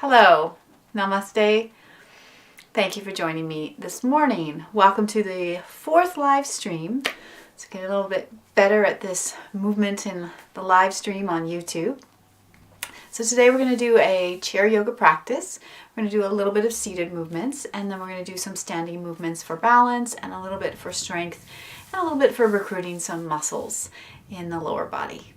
Hello, namaste. Thank you for joining me this morning. Welcome to the fourth live stream. Let's get a little bit better at this movement in the live stream on YouTube. So today we're going to do a chair yoga practice. We're going to do a little bit of seated movements, and then we're going to do some standing movements for balance and a little bit for strength and a little bit for recruiting some muscles in the lower body.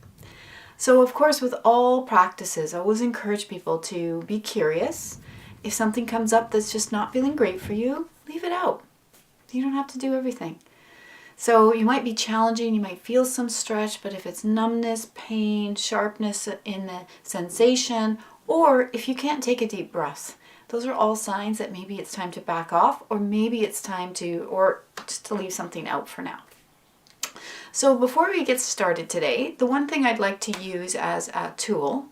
So of course, with all practices, I always encourage people to be curious. If something comes up that's just not feeling great for you, leave it out. You don't have to do everything. So you might be challenging, you might feel some stretch, but if it's numbness, pain, sharpness in the sensation, or if you can't take a deep breath, those are all signs that maybe it's time to back off, or maybe it's time to, or just to leave something out for now. So before we get started today, the one thing I'd like to use as a tool,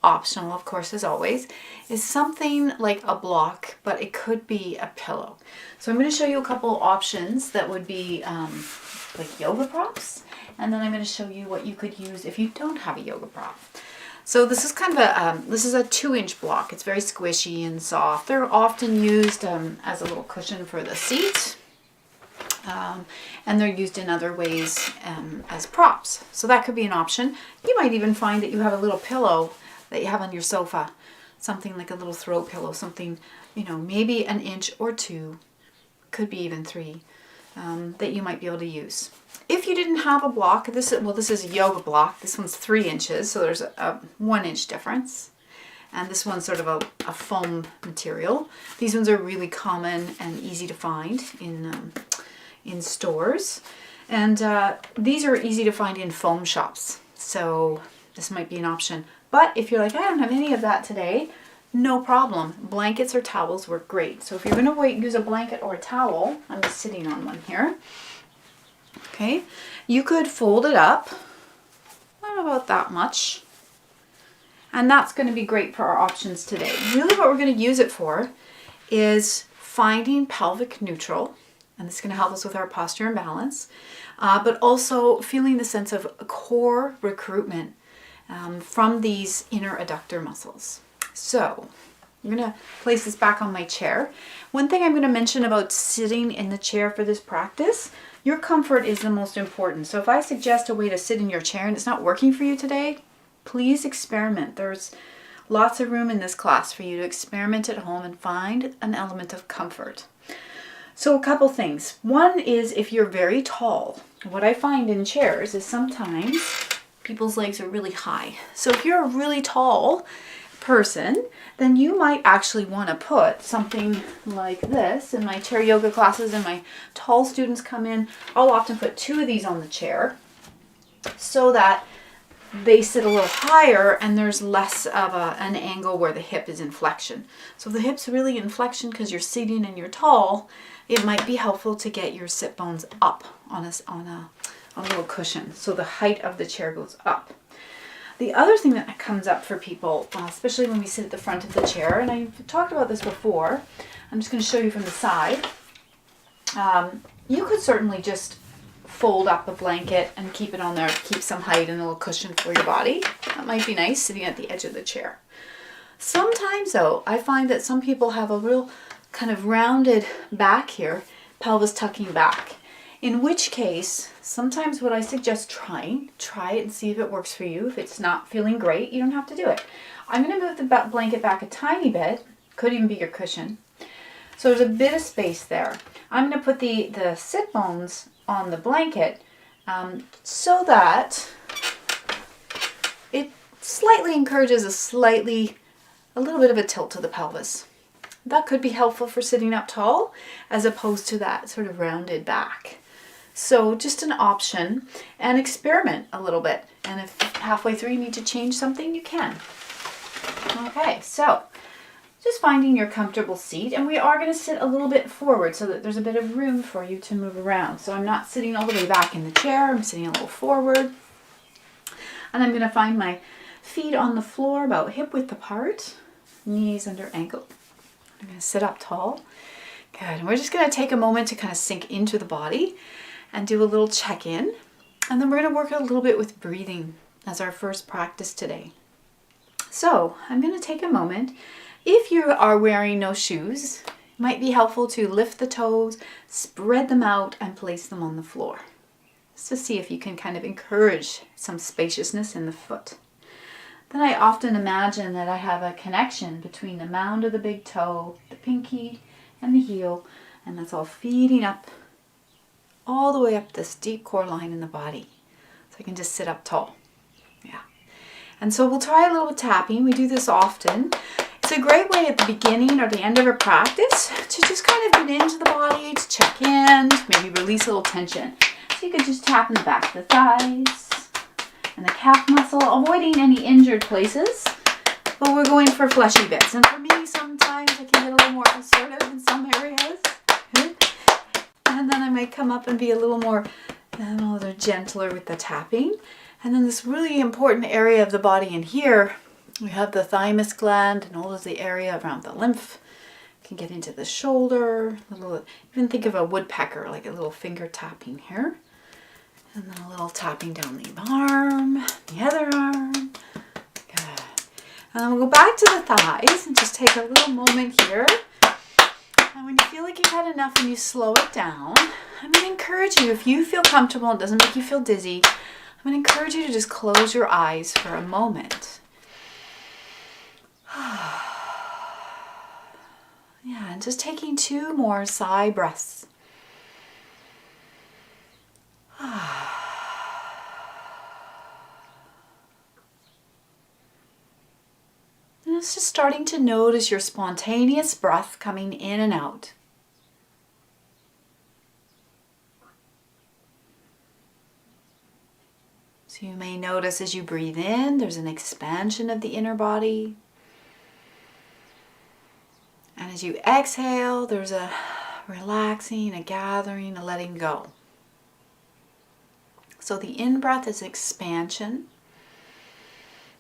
optional of course as always, is something like a block, but it could be a pillow. So I'm going to show you a couple options that would be like yoga props, and then I'm going to show you what you could use if you don't have a yoga prop. So this is kind of a, this is a 2-inch block. It's very squishy and soft. They're often used as a little cushion for the seat. And they're used in other ways as props. So that could be an option. You might even find that you have a little pillow that you have on your sofa, something like a little throw pillow, something, you know, maybe 1 inch or 2, could be even 3, that you might be able to use. If you didn't have a block, this is a yoga block. This one's 3 inches, so there's a 1 inch difference. And this one's sort of a foam material. These ones are really common and easy to find in stores, and these are easy to find in foam shops, so this might be an option. But if you're like, I don't have any of that today, no problem. Blankets or towels work great. So if you're going to use a blanket or a towel, I'm just sitting on one here, okay, you could fold it up, not about that much, and that's going to be great for our options today. Really what we're going to use it for is finding pelvic neutral. And this is going to help us with our posture and balance, but also feeling the sense of core recruitment from these inner adductor muscles. So I'm going to place this back on my chair. One thing I'm going to mention about sitting in the chair for this practice, your comfort is the most important. So if I suggest a way to sit in your chair and it's not working for you today, please experiment. There's lots of room in this class for you to experiment at home and find an element of comfort. So a couple things. One is if you're very tall. What I find in chairs is sometimes people's legs are really high. So if you're a really tall person, then you might actually want to put something like this. In my chair yoga classes and my tall students come in, I'll often put 2 of these on the chair so that they sit a little higher and there's less of an angle where the hip is in flexion. So if the hip's really in flexion because you're sitting and you're tall, it might be helpful to get your sit bones up on a little cushion, so the height of the chair goes up. The other thing that comes up for people, especially when we sit at the front of the chair, and I've talked about this before, I'm just going to show you from the side. You could certainly just fold up a blanket and keep it on there, keep some height and a little cushion for your body. That might be nice sitting at the edge of the chair. Sometimes though, I find that some people have a real kind of rounded back here, pelvis tucking back. In which case, sometimes what I suggest try it and see if it works for you. If it's not feeling great, you don't have to do it. I'm going to move the blanket back a tiny bit, could even be your cushion. So there's a bit of space there. I'm going to put the sit bones on the blanket so that it slightly encourages a little bit of a tilt to the pelvis. That could be helpful for sitting up tall as opposed to that sort of rounded back. So just an option, and experiment a little bit. And if halfway through you need to change something, you can. Okay, so just finding your comfortable seat, and we are going to sit a little bit forward so that there's a bit of room for you to move around. So I'm not sitting all the way back in the chair, I'm sitting a little forward. And I'm going to find my feet on the floor about hip width apart, knees under ankle. I'm going to sit up tall. Good. And we're just going to take a moment to kind of sink into the body and do a little check-in. And then we're going to work a little bit with breathing as our first practice today. So I'm going to take a moment If you are wearing no shoes, it might be helpful to lift the toes, spread them out, and place them on the floor. Just to see if you can kind of encourage some spaciousness in the foot. Then I often imagine that I have a connection between the mound of the big toe, the pinky, and the heel, and that's all feeding up all the way up this deep core line in the body. So I can just sit up tall. Yeah. And so we'll try a little tapping. We do this often. It's a great way at the beginning or the end of a practice to just kind of get into the body, to check in, maybe release a little tension. So you could just tap in the back of the thighs and the calf muscle, avoiding any injured places. But we're going for fleshy bits. And for me, sometimes I can get a little more assertive in some areas. And then I might come up and be a little more gentler with the tapping. And then this really important area of the body in here, we have the thymus gland and all of the area around the lymph. You can get into the shoulder, even think of a woodpecker, like a little finger tapping here. And then a little tapping down the arm, the other arm. Good. And then we'll go back to the thighs and just take a little moment here. And when you feel like you've had enough and you slow it down, I'm going to encourage you, if you feel comfortable, it doesn't make you feel dizzy, I'm going to encourage you to just close your eyes for a moment. Yeah, and just taking 2 more sigh breaths. And it's just starting to notice your spontaneous breath coming in and out. So you may notice as you breathe in, there's an expansion of the inner body. And as you exhale, there's a relaxing, a gathering, a letting go. So the in-breath is expansion,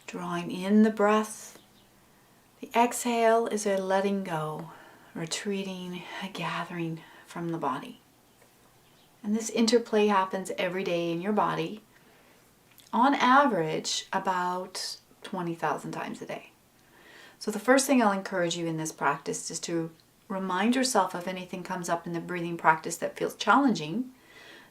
drawing in the breath. The exhale is a letting go, retreating, a gathering from the body. And this interplay happens every day in your body, on average about 20,000 times a day. So the first thing I'll encourage you in this practice is to remind yourself if anything comes up in the breathing practice that feels challenging,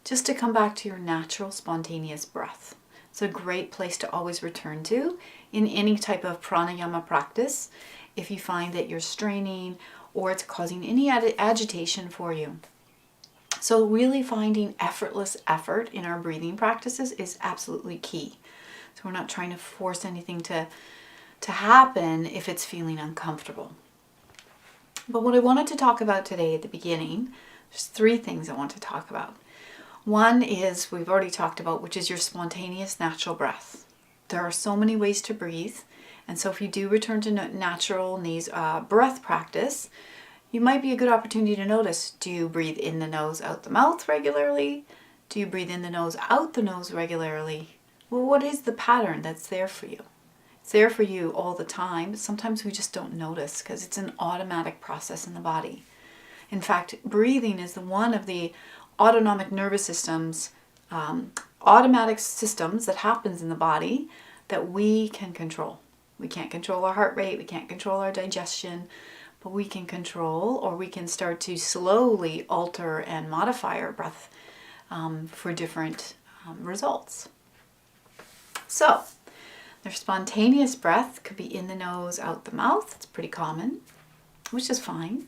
just to come back to your natural spontaneous breath. It's a great place to always return to in any type of pranayama practice if you find that you're straining or it's causing any agitation for you. So really finding effortless effort in our breathing practices is absolutely key. So we're not trying to force anything to happen if it's feeling uncomfortable. But what I wanted to talk about today at the beginning, there's 3 things I want to talk about. One is, we've already talked about, which is your spontaneous natural breath. There are so many ways to breathe. And so if you do return to natural breath practice, you might be a good opportunity to notice, do you breathe in the nose, out the mouth regularly? Do you breathe in the nose, out the nose regularly? Well, what is the pattern that's there for you? It's there for you all the time, but sometimes we just don't notice because it's an automatic process in the body. In fact, breathing is one of the autonomic nervous systems, automatic systems that happens in the body that we can control. We can't control our heart rate, we can't control our digestion, but we can control, or we can start to slowly alter and modify our breath for different results. So, their spontaneous breath could be in the nose, out the mouth. It's pretty common, which is fine.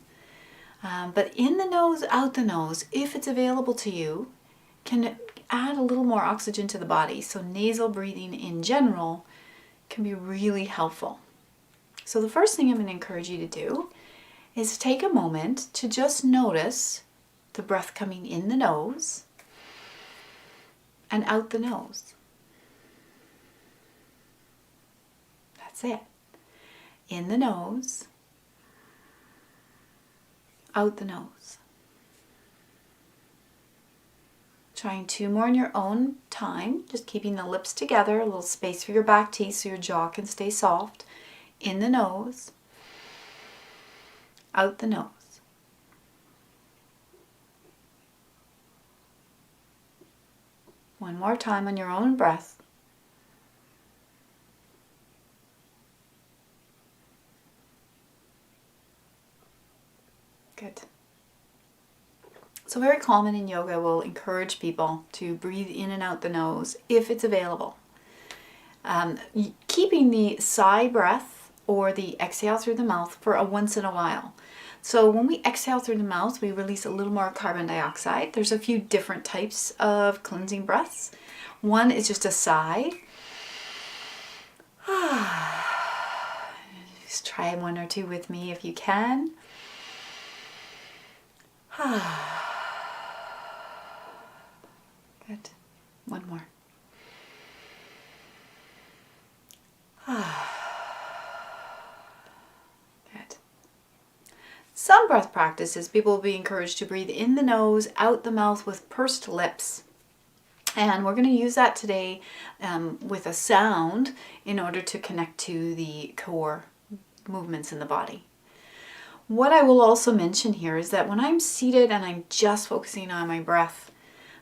But in the nose, out the nose, if it's available to you, can add a little more oxygen to the body. So nasal breathing in general can be really helpful. So the first thing I'm going to encourage you to do is take a moment to just notice the breath coming in the nose and out the nose. That's it. In the nose, out the nose. Trying 2 more in your own time, just keeping the lips together, a little space for your back teeth so your jaw can stay soft. In the nose, out the nose. One more time on your own breath. Good. So very common in yoga, we'll encourage people to breathe in and out the nose if it's available. Keeping the sigh breath or the exhale through the mouth for a once in a while. So when we exhale through the mouth, we release a little more carbon dioxide. There's a few different types of cleansing breaths. One is just a sigh. Just try one or two with me if you can. Good. One more. Good. Some breath practices, people will be encouraged to breathe in the nose, out the mouth with pursed lips. And we're going to use that today with a sound in order to connect to the core movements in the body. What I will also mention here is that when I'm seated and I'm just focusing on my breath,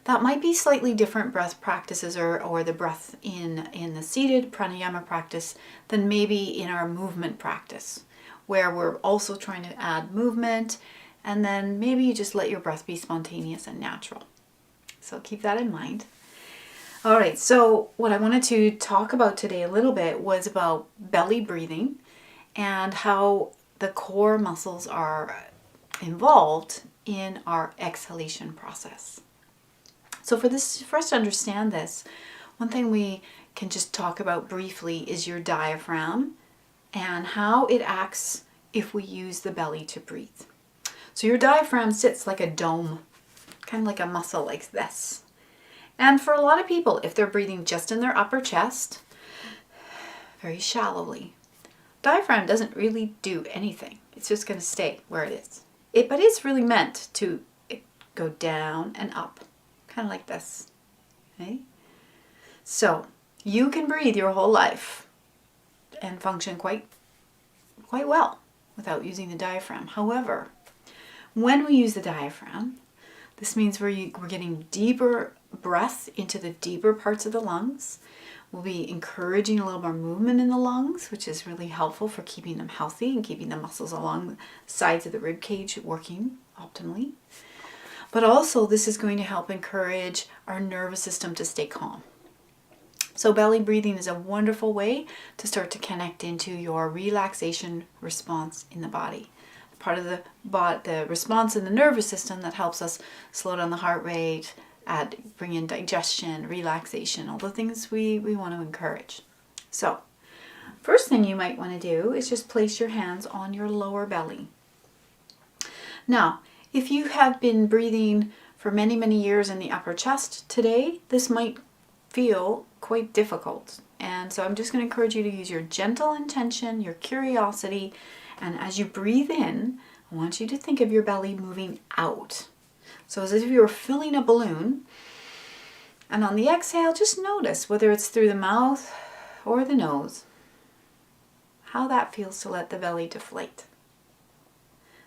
that might be slightly different breath practices or the breath in the seated pranayama practice than maybe in our movement practice, where we're also trying to add movement, and then maybe you just let your breath be spontaneous and natural. So keep that in mind. All right, so what I wanted to talk about today a little bit was about belly breathing and how the core muscles are involved in our exhalation process. So for us to understand this, one thing we can just talk about briefly is your diaphragm and how it acts if we use the belly to breathe. So your diaphragm sits like a dome, kind of like a muscle like this. And for a lot of people, if they're breathing just in their upper chest, very shallowly, diaphragm doesn't really do anything. It's just going to stay where it is. But it's really meant to go down and up, kind of like this. Okay? So you can breathe your whole life and function quite well without using the diaphragm. However, when we use the diaphragm, this means we're getting deeper breath into the deeper parts of the lungs. We'll be encouraging a little more movement in the lungs, which is really helpful for keeping them healthy and keeping the muscles along the sides of the rib cage working optimally. But also this is going to help encourage our nervous system to stay calm. So belly breathing is a wonderful way to start to connect into your relaxation response in the body. Part of the response in the nervous system that helps us slow down the heart rate, bring in digestion, relaxation, all the things we want to encourage. So first thing you might want to do is just place your hands on your lower belly. Now, if you have been breathing for many, many years in the upper chest today, this might feel quite difficult. And so I'm just going to encourage you to use your gentle intention, your curiosity, and as you breathe in, I want you to think of your belly moving out. So as if you were filling a balloon. And on the exhale, just notice whether it's through the mouth or the nose, how that feels to let the belly deflate.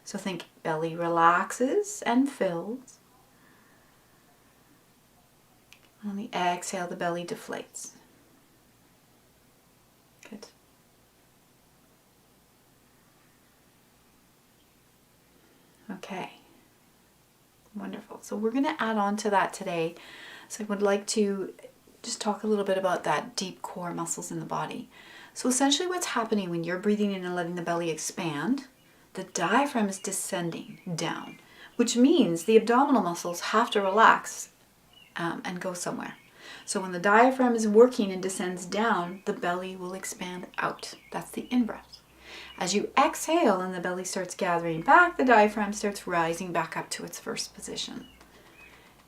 So think belly relaxes and fills. On the exhale, the belly deflates. Good. Okay. Wonderful. So we're going to add on to that today. So I would like to just talk a little bit about that deep core muscles in the body. So essentially what's happening when you're breathing in and letting the belly expand, the diaphragm is descending down, which means the abdominal muscles have to relax and go somewhere. So when the diaphragm is working and descends down, the belly will expand out. That's the in-breath. As you exhale and the belly starts gathering back, the diaphragm starts rising back up to its first position.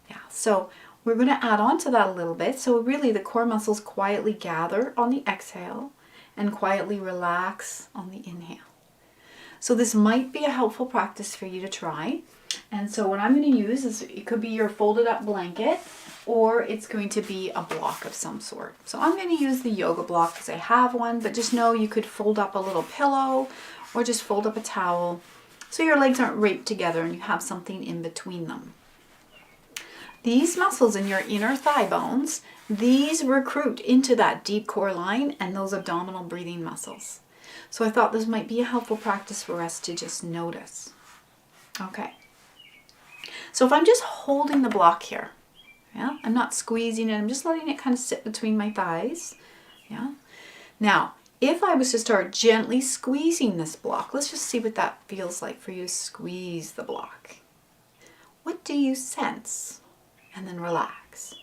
Yeah, so we're going to add on to that a little bit. So really the core muscles quietly gather on the exhale and quietly relax on the inhale. So this might be a helpful practice for you to try. And so what I'm going to use is, it could be your folded up blanket, or it's going to be a block of some sort. So I'm going to use the yoga block because I have one, but just know you could fold up a little pillow or just fold up a towel so your legs aren't raped together and you have something in between them. These muscles in your inner thigh bones, these recruit into that deep core line and those abdominal breathing muscles. So I thought this might be a helpful practice for us to just notice. Okay. So if I'm just holding the block here, yeah, I'm not squeezing it, I'm just letting it kind of sit between my thighs, yeah. Now, if I was to start gently squeezing this block, let's just see what that feels like for you to squeeze the block. What do you sense? And then relax.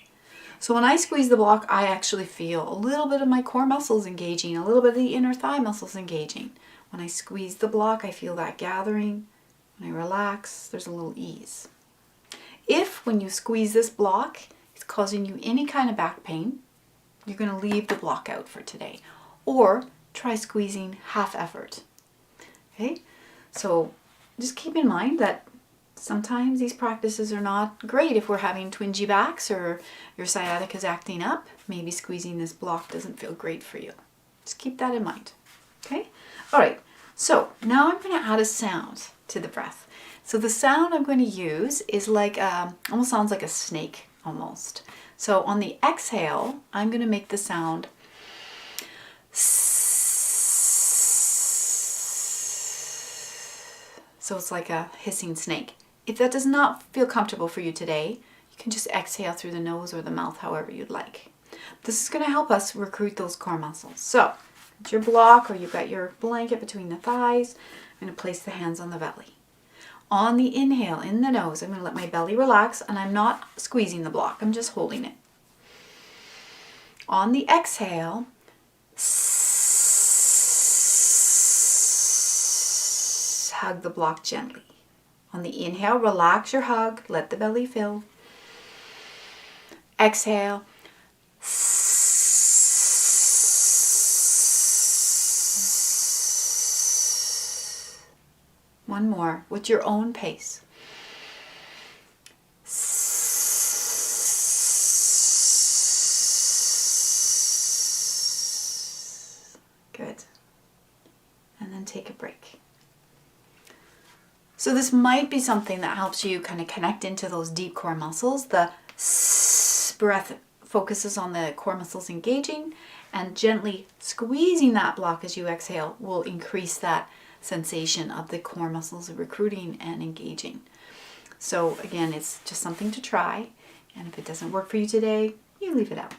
So when I squeeze the block, I actually feel a little bit of my core muscles engaging, a little bit of the inner thigh muscles engaging. When I squeeze the block, I feel that gathering. When I relax, there's a little ease. If when you squeeze this block, it's causing you any kind of back pain, you're going to leave the block out for today. Or try squeezing half effort. Okay? So just keep in mind that sometimes these practices are not great if we're having twingy backs or your sciatica is acting up. Maybe squeezing this block doesn't feel great for you. Just keep that in mind. Okay? All right. So now I'm going to add a sound to the breath. So the sound I'm going to use is like, almost sounds like a snake almost. So on the exhale, I'm going to make the sound so it's like a hissing snake. If that does not feel comfortable for you today, you can just exhale through the nose or the mouth, however you'd like. This is going to help us recruit those core muscles. So it's your block or you've got your blanket between the thighs. I'm going to place the hands on the belly. On the inhale, in the nose, I'm going to let my belly relax and I'm not squeezing the block. I'm just holding it. On the exhale, hug the block gently. On the inhale, relax your hug, let the belly fill. Exhale. One more with your own pace. Good. And then take a break. So this might be something that helps you kind of connect into those deep core muscles. The breath focuses on the core muscles engaging, and gently squeezing that block as you exhale will increase that sensation of the core muscles recruiting and engaging. So again, it's just something to try, and if it doesn't work for you today, you leave it out.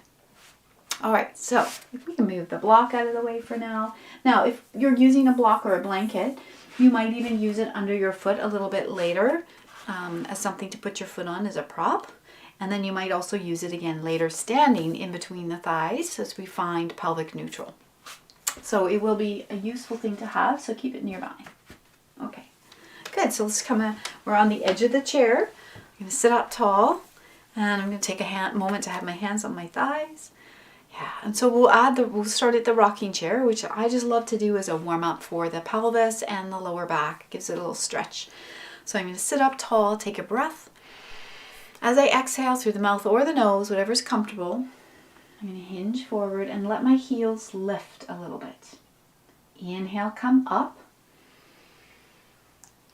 All right, so if we can move the block out of the way for now. Now, if you're using a block or a blanket, you might even use it under your foot a little bit later as something to put your foot on as a prop. And then you might also use it again later standing in between the thighs as we find pelvic neutral. So it will be a useful thing to have, so keep it nearby. Okay, good. So let's we're on the edge of the chair. I'm going to sit up tall, and I'm going to take a moment to have my hands on my thighs. Yeah, and so we'll start at the rocking chair, which I just love to do as a warm up for the pelvis and the lower back. It gives it a little stretch. So I'm going to sit up tall, take a breath. As I exhale through the mouth or the nose, whatever's comfortable, I'm going to hinge forward and let my heels lift a little bit. Inhale, come up.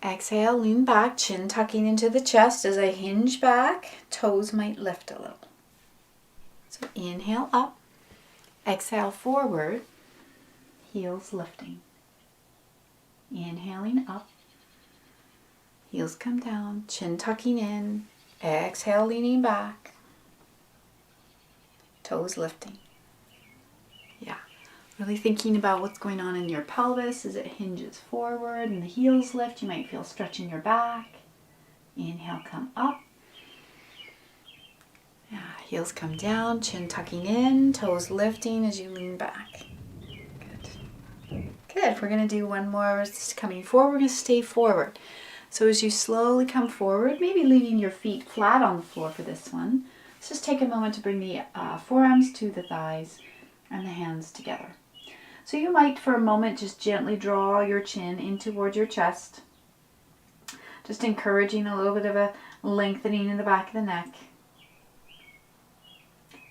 Exhale, lean back, chin tucking into the chest. As I hinge back, toes might lift a little. So inhale up. Exhale forward, heels lifting. Inhaling up, heels come down, chin tucking in. Exhale, leaning back, toes lifting. Yeah, really thinking about what's going on in your pelvis as it hinges forward and the heels lift. You might feel stretch in your back. Inhale, come up. Yeah, heels come down, chin tucking in, toes lifting as you lean back. Good. Good. We're going to do one more. Just coming forward. We're going to stay forward. So as you slowly come forward, maybe leaving your feet flat on the floor for this one, let's just take a moment to bring the forearms to the thighs and the hands together. So you might, for a moment, just gently draw your chin in towards your chest, just encouraging a little bit of a lengthening in the back of the neck.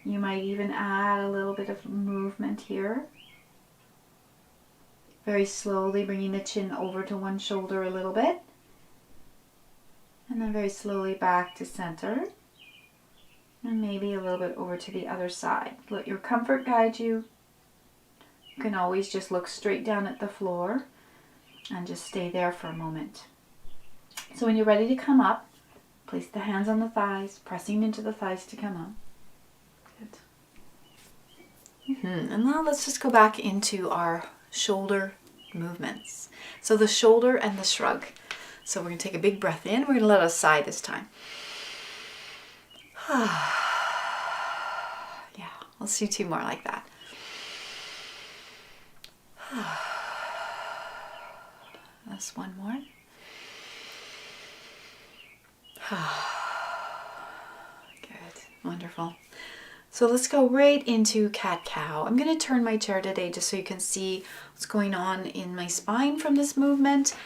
You might even add a little bit of movement here. Very slowly bringing the chin over to one shoulder a little bit. And then very slowly back to center. And maybe a little bit over to the other side. Let your comfort guide you. You can always just look straight down at the floor and just stay there for a moment. So when you're ready to come up, place the hands on the thighs, pressing into the thighs to come up. Good. And now let's just go back into our shoulder movements. So the shoulder and the shrug. So we're going to take a big breath in. We're going to let us sigh this time. Yeah, let's do 2 more like that. That's 1 more. Good, wonderful. So let's go right into cat-cow. I'm going to turn my chair today just so you can see what's going on in my spine from this movement.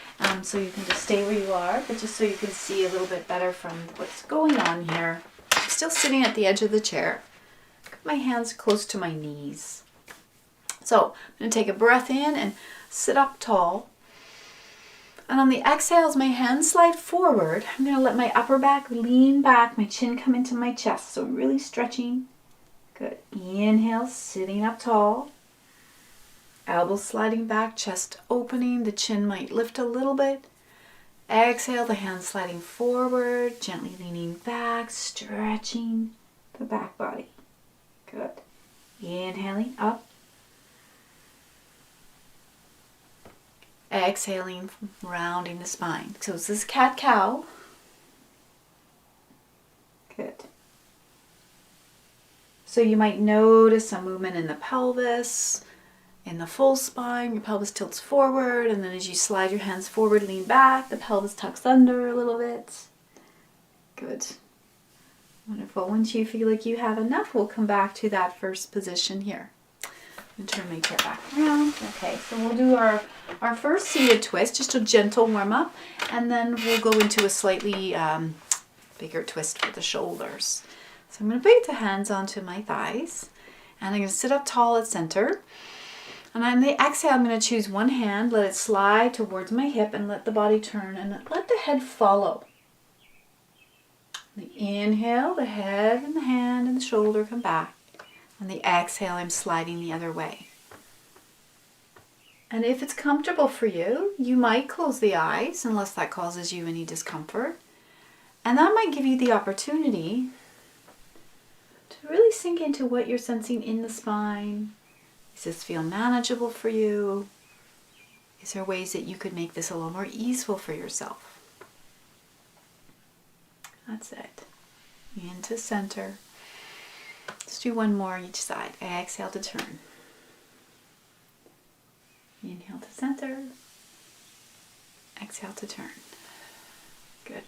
So you can just stay where you are, but just so you can see a little bit better from what's going on here. I'm still sitting at the edge of the chair. Put my hands close to my knees. So I'm going to take a breath in and sit up tall. And on the exhales, my hands slide forward. I'm going to let my upper back lean back, my chin come into my chest. So really stretching. Good. Inhale, sitting up tall. Elbows sliding back, chest opening. The chin might lift a little bit. Exhale, the hands sliding forward, gently leaning back, stretching the back body. Good. Inhaling up. Exhaling, rounding the spine. So this is cat-cow. Good. So you might notice some movement in the pelvis, in the full spine. Your pelvis tilts forward, and then as you slide your hands forward, lean back, the pelvis tucks under a little bit. Good. Wonderful. Once you feel like you have enough, we'll come back to that first position here. And turn my chair back around. Okay, so we'll do our first seated twist, just a gentle warm up, and then we'll go into a slightly bigger twist for the shoulders. So I'm going to put the hands onto my thighs, and I'm going to sit up tall at center. And on the exhale, I'm going to choose one hand, let it slide towards my hip, and let the body turn, and let the head follow. The inhale, the head and the hand and the shoulder come back. On the exhale, I'm sliding the other way. And if it's comfortable for you, you might close the eyes unless that causes you any discomfort. And that might give you the opportunity to really sink into what you're sensing in the spine. Does this feel manageable for you? Is there ways that you could make this a little more easeful for yourself? That's it. Into center. Let's do 1 more each side. Exhale to turn. Inhale to center. Exhale to turn. Good.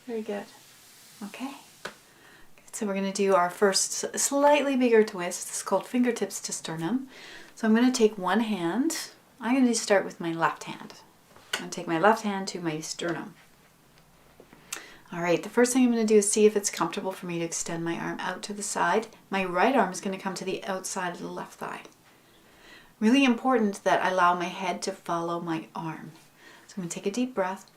Very good. Okay. So we're going to do our first slightly bigger twist. It's called fingertips to sternum. So I'm going to take one hand. I'm going to start with my left hand. I'm going to take my left hand to my sternum. All right, the first thing I'm going to do is see if it's comfortable for me to extend my arm out to the side. My right arm is going to come to the outside of the left thigh. Really important that I allow my head to follow my arm. So I'm going to take a deep breath.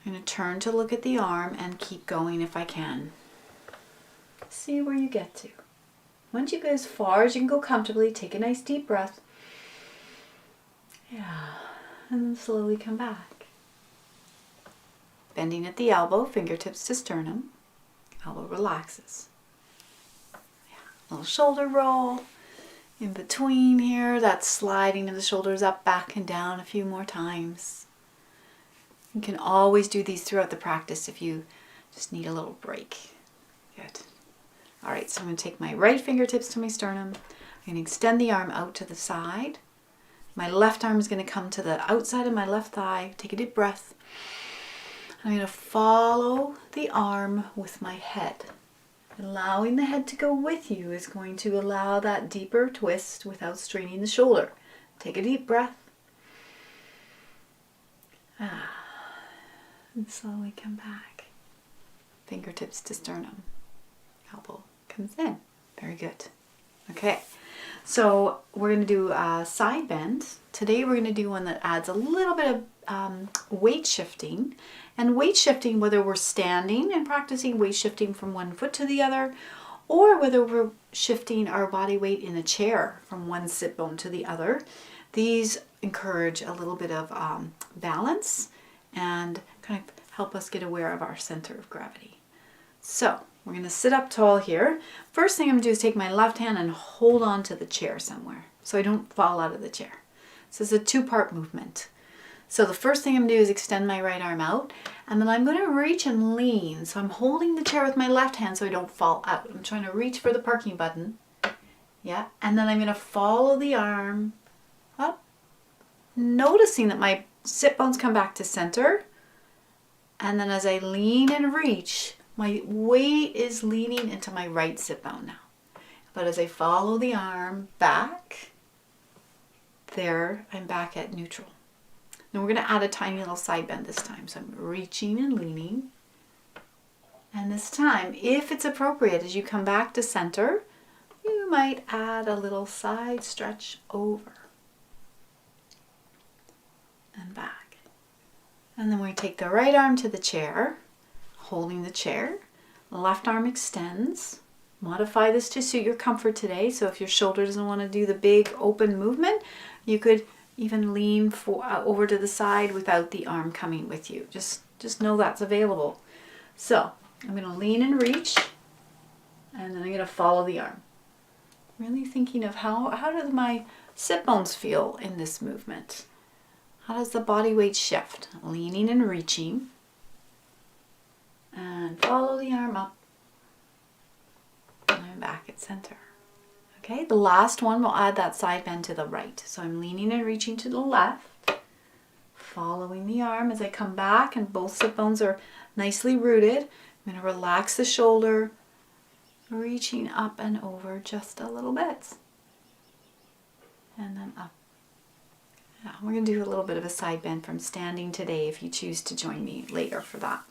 I'm going to turn to look at the arm and keep going if I can. See where you get to. Once you go as far as you can go comfortably, take a nice deep breath. Yeah, and then slowly come back. Bending at the elbow, fingertips to sternum. Elbow relaxes. Yeah, little shoulder roll. In between here, that's sliding of the shoulders up, back, and down a few more times. You can always do these throughout the practice if you just need a little break. Good. All right, so I'm going to take my right fingertips to my sternum. I'm going to extend the arm out to the side. My left arm is going to come to the outside of my left thigh. Take a deep breath. I'm going to follow the arm with my head. Allowing the head to go with you is going to allow that deeper twist without straining the shoulder. Take a deep breath. And slowly come back. Fingertips to sternum. Elbow comes in. Very good. Okay, so we're going to do a side bend. Today we're going to do one that adds a little bit of weight shifting. And weight shifting, whether we're standing and practicing weight shifting from one foot to the other, or whether we're shifting our body weight in a chair from one sit bone to the other, these encourage a little bit of balance and kind of help us get aware of our center of gravity. So we're going to sit up tall here. First thing I'm going to do is take my left hand and hold on to the chair somewhere so I don't fall out of the chair. So it's a two-part movement. So the first thing I'm going to do is extend my right arm out, and then I'm going to reach and lean. So I'm holding the chair with my left hand so I don't fall out. I'm trying to reach for the parking button. Yeah, and then I'm going to follow the arm up, noticing that my sit bones come back to center. And then as I lean and reach, my weight is leaning into my right sit bone now. But as I follow the arm back, there, I'm back at neutral. Now we're going to add a tiny little side bend this time. So I'm reaching and leaning. And this time, if it's appropriate, as you come back to center, you might add a little side stretch over and back. And then we take the right arm to the chair, holding the chair. The left arm extends. Modify this to suit your comfort today. So if your shoulder doesn't want to do the big open movement, you could even lean over to the side without the arm coming with you. Just know that's available. So I'm going to lean and reach, and then I'm going to follow the arm. Really thinking of how do my sit bones feel in this movement? How does the body weight shift? Leaning and reaching. And follow the arm up. And I'm back at center. Okay, the last one, we'll add that side bend to the right. So I'm leaning and reaching to the left. Following the arm as I come back, and both sit bones are nicely rooted. I'm going to relax the shoulder, reaching up and over just a little bit. And then up. Yeah, we're going to do a little bit of a side bend from standing today if you choose to join me later for that.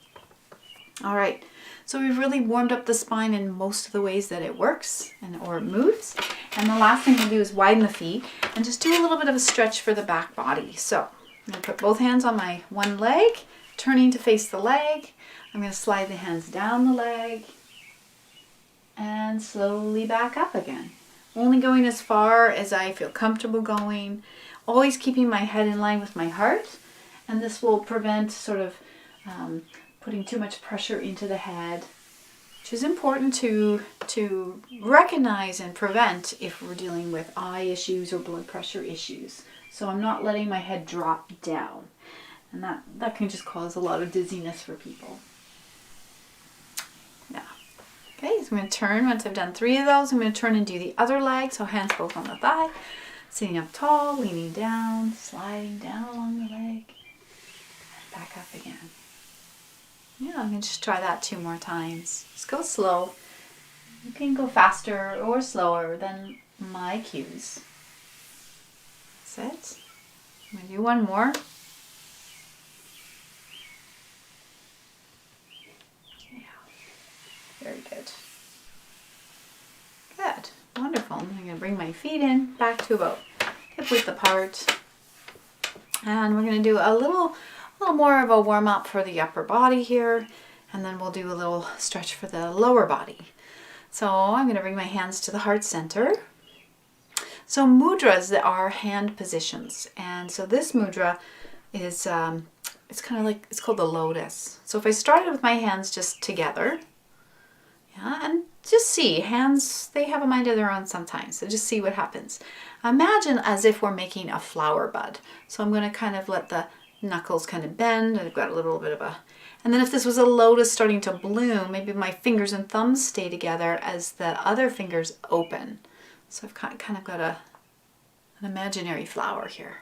All right, so we've really warmed up the spine in most of the ways that it works or it moves. And the last thing we'll do is widen the feet and just do a little bit of a stretch for the back body. So I'm going to put both hands on my one leg, turning to face the leg. I'm going to slide the hands down the leg and slowly back up again. Only going as far as I feel comfortable going. Always keeping my head in line with my heart, and this will prevent sort of putting too much pressure into the head, which is important to recognize and prevent if we're dealing with eye issues or blood pressure issues. So I'm not letting my head drop down, and that can just cause a lot of dizziness for people. Yeah. Okay, so I'm going to turn. Once I've done 3 of those, I'm going to turn and do the other leg, so hands both on the thigh. Sitting up tall, leaning down, sliding down along the leg, and back up again. Yeah, I'm going to just try that 2 more times. Just go slow. You can go faster or slower than my cues. That's it. I'm going to do 1 more. Yeah, very good. Good. Wonderful. I'm going to bring my feet in, back to about hip width apart. And we're going to do a little more of a warm up for the upper body here. And then we'll do a little stretch for the lower body. So I'm going to bring my hands to the heart center. So mudras are hand positions. And so this mudra is, it's kind of like, it's called the lotus. So if I started with my hands just together, yeah, and just see, hands, they have a mind of their own sometimes, so just see what happens. Imagine as if we're making a flower bud. So I'm going to kind of let the knuckles kind of bend, and I've got a little bit of a, and then if this was a lotus starting to bloom, maybe my fingers and thumbs stay together as the other fingers open. So I've kind of got an imaginary flower here.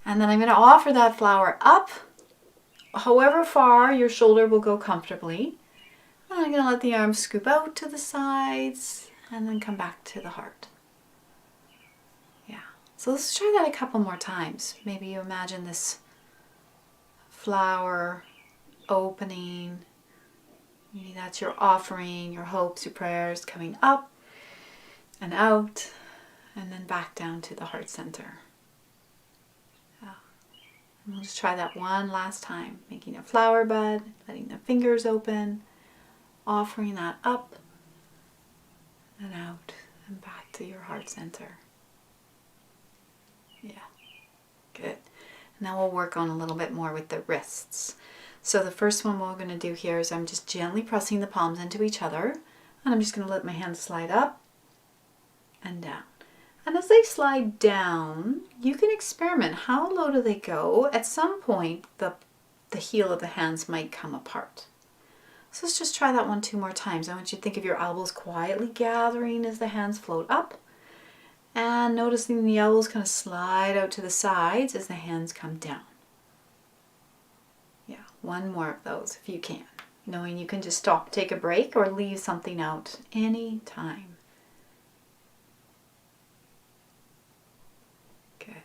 And then I'm going to offer that flower up, however far your shoulder will go comfortably. And I'm going to let the arms scoop out to the sides and then come back to the heart. Yeah. So let's try that a couple more times. Maybe you imagine this flower opening. Maybe that's your offering, your hopes, your prayers coming up and out and then back down to the heart center. Yeah. And we'll just try that one last time. Making a flower bud, letting the fingers open. Offering that up and out and back to your heart center. Yeah. Good. Now we'll work on a little bit more with the wrists. So the first one we're going to do here is I'm just gently pressing the palms into each other, and I'm just going to let my hands slide up and down. And as they slide down, you can experiment. How low do they go? At some point, the heel of the hands might come apart. So let's just try that one 2 more times. I want you to think of your elbows quietly gathering as the hands float up, and noticing the elbows kind of slide out to the sides as the hands come down. Yeah, one more of those if you can. Knowing you can just stop, take a break, or leave something out any time. Good.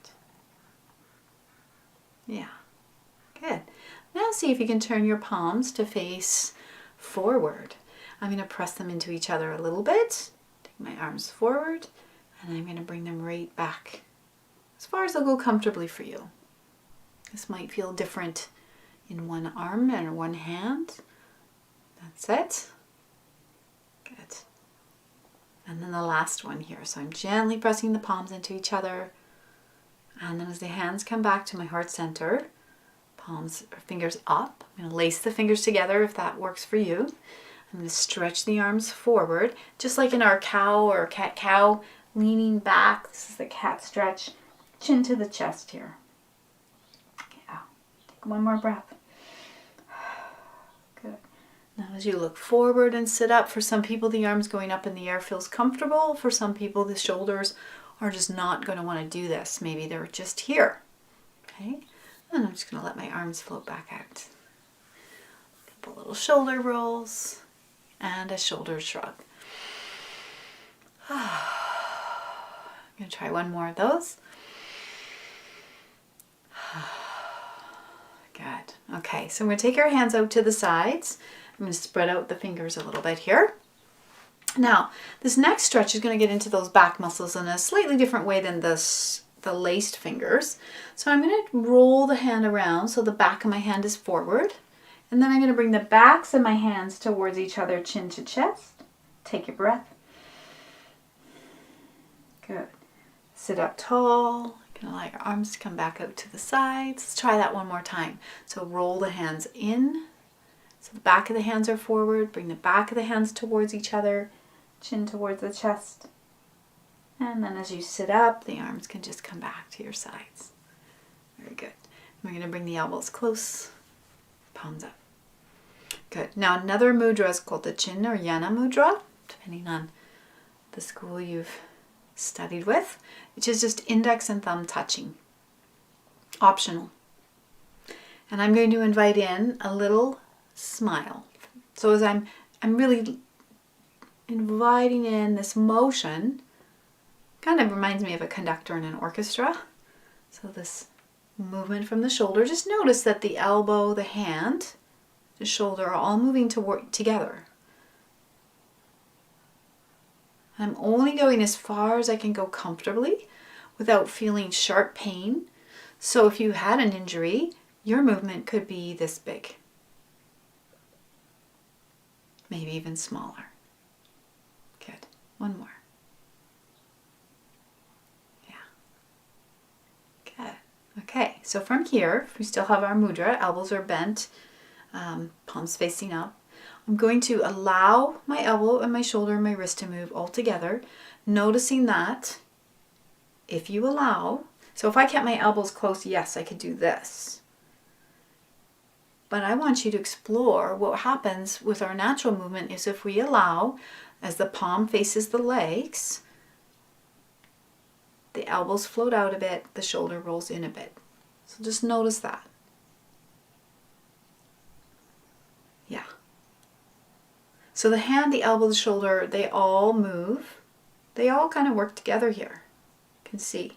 Yeah, good. Now see if you can turn your palms to face forward. I'm going to press them into each other a little bit. Take my arms forward, and I'm going to bring them right back as far as they'll go comfortably for you. This might feel different in one arm and one hand. That's it. Good. And then the last one here. So I'm gently pressing the palms into each other. And then as the hands come back to my heart center, palms or fingers up. I'm going to lace the fingers together if that works for you. I'm going to stretch the arms forward, just like in our cow or cat-cow, leaning back. This is the cat stretch. Chin to the chest here. Yeah. Take one more breath. Good. Now as you look forward and sit up, for some people the arms going up in the air feels comfortable. For some people the shoulders are just not going to want to do this. Maybe they're just here. Okay. And I'm just going to let my arms float back out. A couple little shoulder rolls and a shoulder shrug. I'm going to try one more of those. Good. Okay, so I'm going to take our hands out to the sides. I'm going to spread out the fingers a little bit here. Now, this next stretch is going to get into those back muscles in a slightly different way than the laced fingers. So I'm going to roll the hand around so the back of my hand is forward. And then I'm going to bring the backs of my hands towards each other, chin to chest. Take your breath. Good. Sit up tall. Going to let your arms come back out to the sides. Let's try that one more time. So roll the hands in. So the back of the hands are forward. Bring the back of the hands towards each other. Chin towards the chest. And then as you sit up, the arms can just come back to your sides. Very good. We're going to bring the elbows close. Palms up. Good. Now another mudra is called the Chin or Yana mudra, depending on the school you've studied with, which is just index and thumb touching. Optional. And I'm going to invite in a little smile. So as I'm really inviting in this motion, kind of reminds me of a conductor in an orchestra. So this movement from the shoulder, just notice that the elbow, the hand, the shoulder are all moving together. I'm only going as far as I can go comfortably without feeling sharp pain. So if you had an injury, your movement could be this big. Maybe even smaller. Good. One more. Yeah. Good. Okay, so from here, we still have our mudra. Elbows are bent, palms facing up. I'm going to allow my elbow and my shoulder and my wrist to move all together, noticing that if you allow, so if I kept my elbows close, yes, I could do this. But I want you to explore what happens with our natural movement is if we allow, as the palm faces the legs, the elbows float out a bit, the shoulder rolls in a bit. So just notice that. Yeah. So the hand, the elbow, the shoulder, they all move. They all kind of work together here. You can see.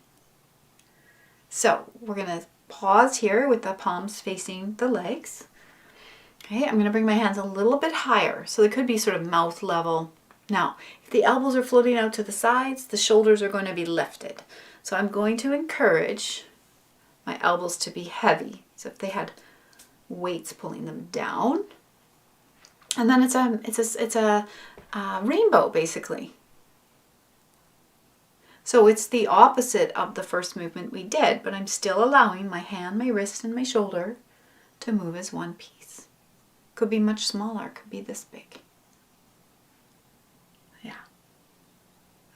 So we're going to pause here with the palms facing the legs. Okay, I'm going to bring my hands a little bit higher. So they could be sort of mouth level. Now, if the elbows are floating out to the sides, the shoulders are going to be lifted. So I'm going to encourage my elbows to be heavy. So if they had weights pulling them down. And then it's a rainbow, basically. So it's the opposite of the first movement we did, but I'm still allowing my hand, my wrist, and my shoulder to move as one piece. Could be much smaller, could be this big. Yeah.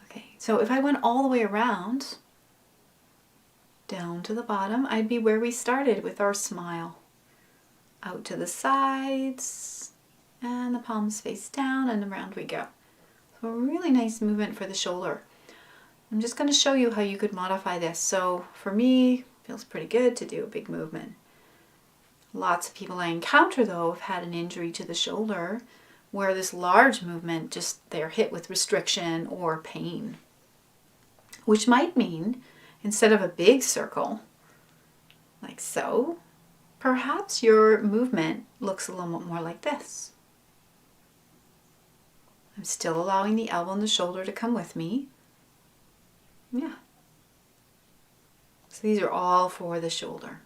Okay, so if I went all the way around, down to the bottom, I'd be where we started with our smile. Out to the sides, and the palms face down, and around we go. So a really nice movement for the shoulder. I'm just going to show you how you could modify this. So for me, it feels pretty good to do a big movement. Lots of people I encounter, though, have had an injury to the shoulder where this large movement, just they're hit with restriction or pain. Which might mean, instead of a big circle, like so, perhaps your movement looks a little bit more like this. I'm still allowing the elbow and the shoulder to come with me. Yeah. So these are all for the shoulder.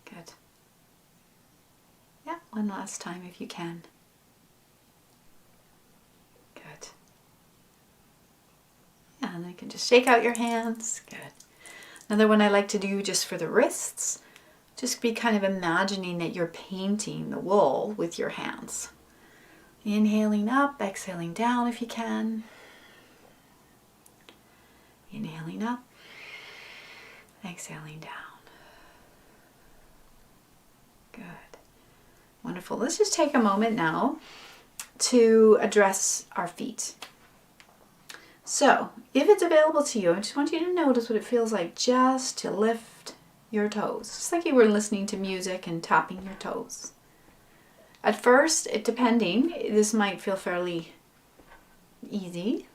Good. Yeah, one last time if you can. Good. Yeah, and then you can just shake out your hands. Good. Another one I like to do just for the wrists. Just be kind of imagining that you're painting the wool with your hands. Inhaling up, exhaling down if you can. Inhaling up, exhaling down. Good. Wonderful. Let's just take a moment now to address our feet. So, if it's available to you, I just want you to notice what it feels like just to lift your toes. Just like you were listening to music and tapping your toes. At first, this might feel fairly easy.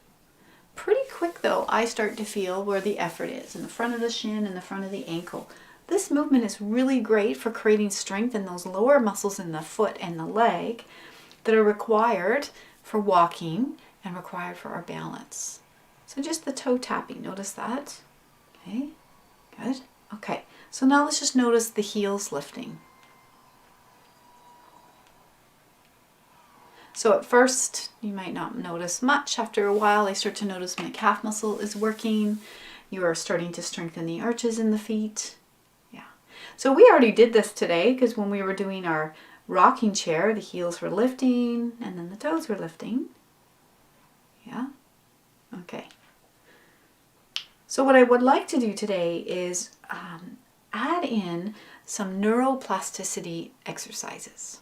Pretty quick though, I start to feel where the effort is, in the front of the shin and the front of the ankle. This movement is really great for creating strength in those lower muscles in the foot and the leg that are required for walking and required for our balance. So just the toe tapping, notice that. Okay, good. Okay, so now let's just notice the heels lifting. So at first, you might not notice much. After a while, I start to notice my calf muscle is working. You are starting to strengthen the arches in the feet. Yeah. So we already did this today because when we were doing our rocking chair, the heels were lifting and then the toes were lifting. Yeah. Okay. So what I would like to do today is add in some neuroplasticity exercises.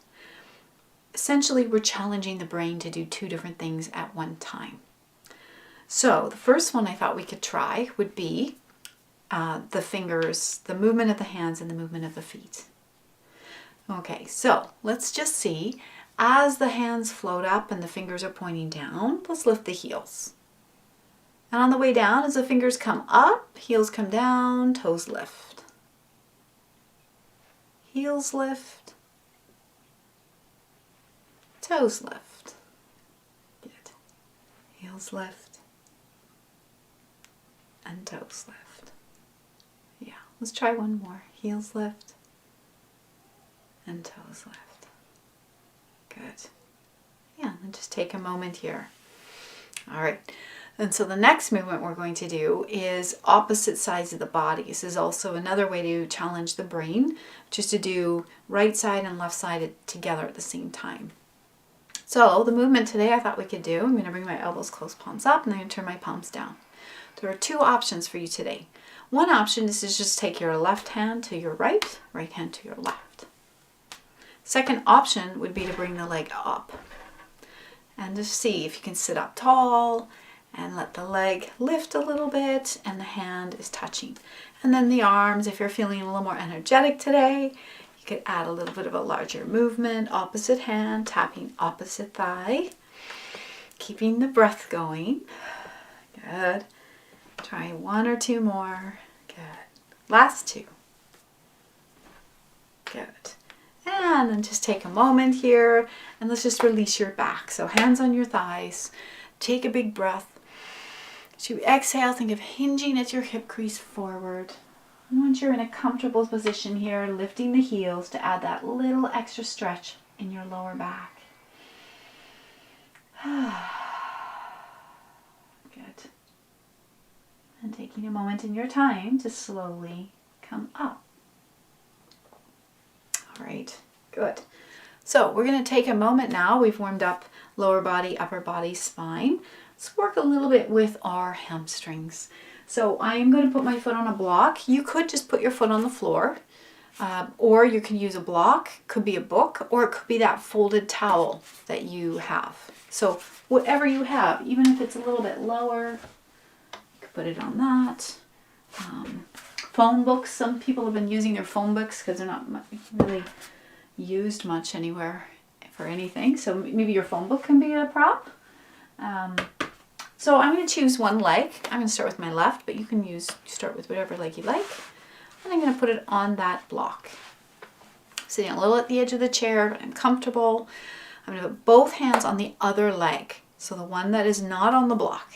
Essentially, we're challenging the brain to do two different things at one time. So the first one I thought we could try would be the fingers, the movement of the hands and the movement of the feet. Okay, so let's just see. As the hands float up and the fingers are pointing down, let's lift the heels. And on the way down, as the fingers come up, heels come down, toes lift. Heels lift. Toes lift. Good. Heels lift. And toes lift. Yeah, let's try one more. Heels lift. And toes lift. Good. Yeah, and just take a moment here. All right. And so the next movement we're going to do is opposite sides of the body. This is also another way to challenge the brain, which is to do right side and left side together at the same time. So the movement today I thought we could do, I'm going to bring my elbows close, palms up, and I'm going to turn my palms down. There are two options for you today. One option is to just take your left hand to your right, right hand to your left. Second option would be to bring the leg up and just see if you can sit up tall and let the leg lift a little bit and the hand is touching. And then the arms, if you're feeling a little more energetic today, you could add a little bit of a larger movement, opposite hand, tapping opposite thigh, keeping the breath going. Good. Try one or two more. Good. Last two. Good. And then just take a moment here and let's just release your back. So hands on your thighs. Take a big breath. As you exhale, think of hinging at your hip crease forward. And once you're in a comfortable position here, lifting the heels to add that little extra stretch in your lower back. Good. And taking a moment in your time to slowly come up. All right, good. So we're going to take a moment now. We've warmed up lower body, upper body, spine. Let's work a little bit with our hamstrings. So I'm going to put my foot on a block. You could just put your foot on the floor, or you can use a block. Could be a book, or it could be that folded towel that you have. So whatever you have, even if it's a little bit lower, you could put it on that. Phone books. Some people have been using their phone books because they're not really used much anywhere for anything. So maybe your phone book can be a prop. So I'm going to choose one leg. I'm going to start with my left, but you can start with whatever leg you like. And I'm going to put it on that block. Sitting a little at the edge of the chair, but I'm comfortable. I'm going to put both hands on the other leg. So the one that is not on the block.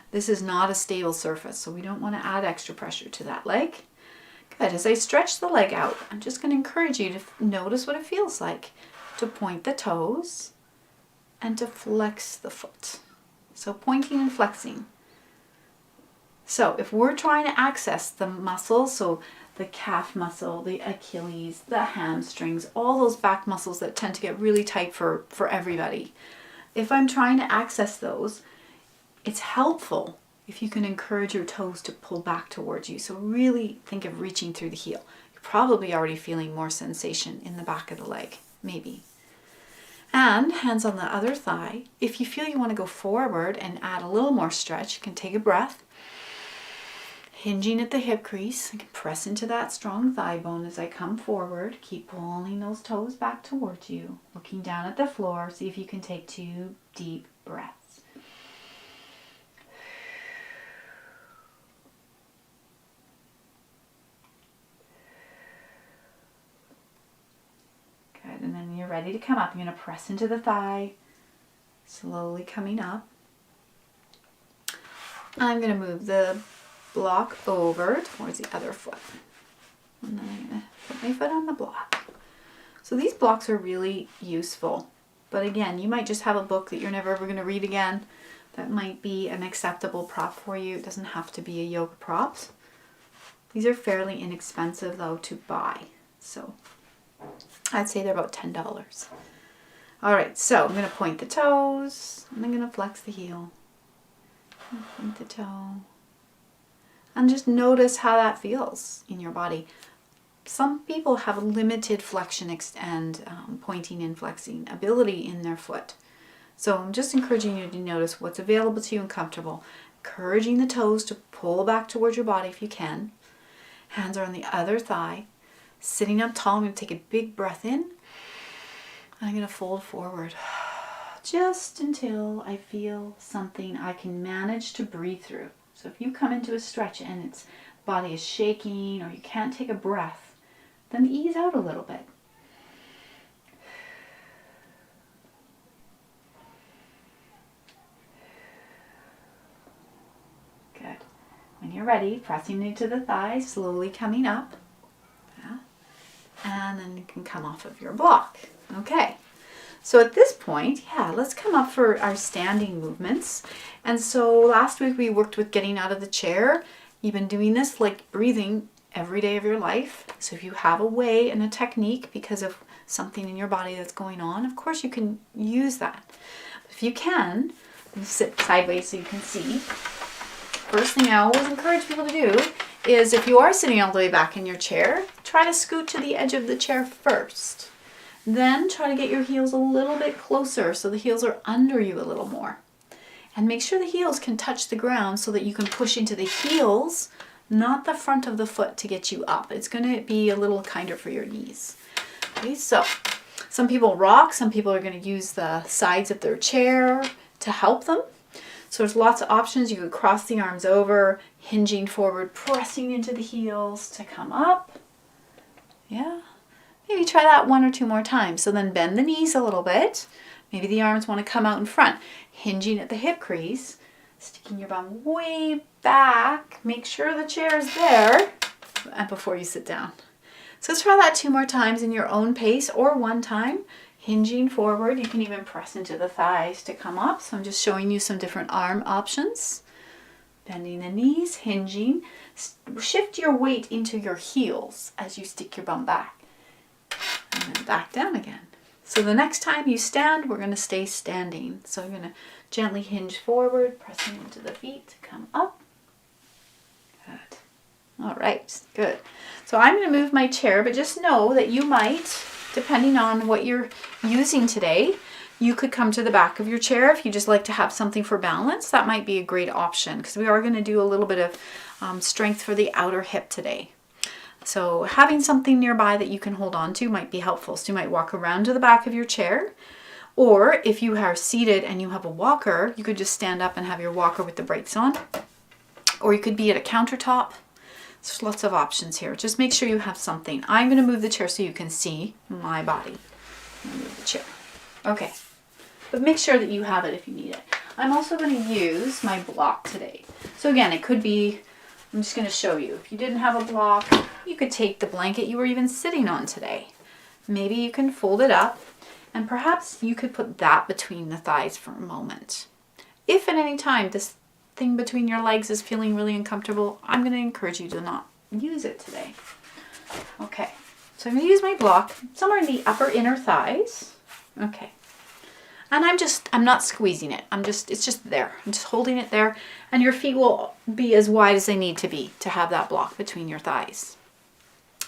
This is not a stable surface, so we don't want to add extra pressure to that leg. Good. As I stretch the leg out, I'm just going to encourage you to notice what it feels like to point the toes and to flex the foot. So pointing and flexing. So if we're trying to access the muscles, so the calf muscle, the Achilles, the hamstrings, all those back muscles that tend to get really tight for everybody. If I'm trying to access those, it's helpful if you can encourage your toes to pull back towards you. So really think of reaching through the heel. You're probably already feeling more sensation in the back of the leg, maybe. And hands on the other thigh. If you feel you want to go forward and add a little more stretch, you can take a breath. Hinging at the hip crease. I can press into that strong thigh bone as I come forward. Keep pulling those toes back towards you. Looking down at the floor. See if you can take 2 deep breaths. Good, and then you're ready to come up. You're going to press into the thigh, slowly coming up. I'm going to move the block over towards the other foot. And then I'm going to put my foot on the block. So these blocks are really useful. But again, you might just have a book that you're never ever going to read again. That might be an acceptable prop for you. It doesn't have to be a yoga prop. These are fairly inexpensive though to buy. So I'd say they're about $10. All right, so I'm going to point the toes. And I'm going to flex the heel. Point the toe. And just notice how that feels in your body. Some people have a limited flexion and pointing and flexing ability in their foot. So I'm just encouraging you to notice what's available to you and comfortable. Encouraging the toes to pull back towards your body if you can. Hands are on the other thigh. Sitting up tall, I'm going to take a big breath in. And I'm going to fold forward. Just until I feel something I can manage to breathe through. So if you come into a stretch and its body is shaking or you can't take a breath, then ease out a little bit. Good. When you're ready, pressing into the thighs, slowly coming up. Yeah. And then you can come off of your block. Okay. So at this point, let's come up for our standing movements. And so last week we worked with getting out of the chair. You've been doing this like breathing every day of your life. So if you have a way and a technique because of something in your body that's going on, of course you can use that. If you can, sit sideways so you can see. First thing I always encourage people to do is if you are sitting all the way back in your chair, try to scoot to the edge of the chair first. Then try to get your heels a little bit closer so the heels are under you a little more. And make sure the heels can touch the ground so that you can push into the heels, not the front of the foot to get you up. It's going to be a little kinder for your knees. Okay, so some people rock, some people are going to use the sides of their chair to help them. So there's lots of options. You could cross the arms over, hinging forward, pressing into the heels to come up. Yeah. Maybe try that 1 or 2 more times. So then bend the knees a little bit. Maybe the arms want to come out in front. Hinging at the hip crease. Sticking your bum way back. Make sure the chair is there before you sit down. So let's try that 2 more times in your own pace or 1 time. Hinging forward. You can even press into the thighs to come up. So I'm just showing you some different arm options. Bending the knees, hinging. Shift your weight into your heels as you stick your bum back. And then back down again. So the next time you stand, we're going to stay standing. So I'm going to gently hinge forward, pressing into the feet to come up. Good. All right, good. So I'm going to move my chair, but just know that you might, depending on what you're using today, you could come to the back of your chair if you just like to have something for balance. That might be a great option because we are going to do a little bit of strength for the outer hip today. So having something nearby that you can hold on to might be helpful. So you might walk around to the back of your chair, or if you are seated and you have a walker, you could just stand up and have your walker with the brakes on, or you could be at a countertop. There's lots of options here. Just make sure you have something. I'm going to move the chair so you can see my body. I'm going to move the chair. Okay. But make sure that you have it if you need it. I'm also going to use my block today. So again, it could be, I'm just going to show you. If you didn't have a block, you could take the blanket you were even sitting on today. Maybe you can fold it up, and perhaps you could put that between the thighs for a moment. If at any time this thing between your legs is feeling really uncomfortable, I'm going to encourage you to not use it today. Okay, so I'm going to use my block somewhere in the upper inner thighs. Okay. And I'm not squeezing it. It's just there. I'm just holding it there. And your feet will be as wide as they need to be to have that block between your thighs.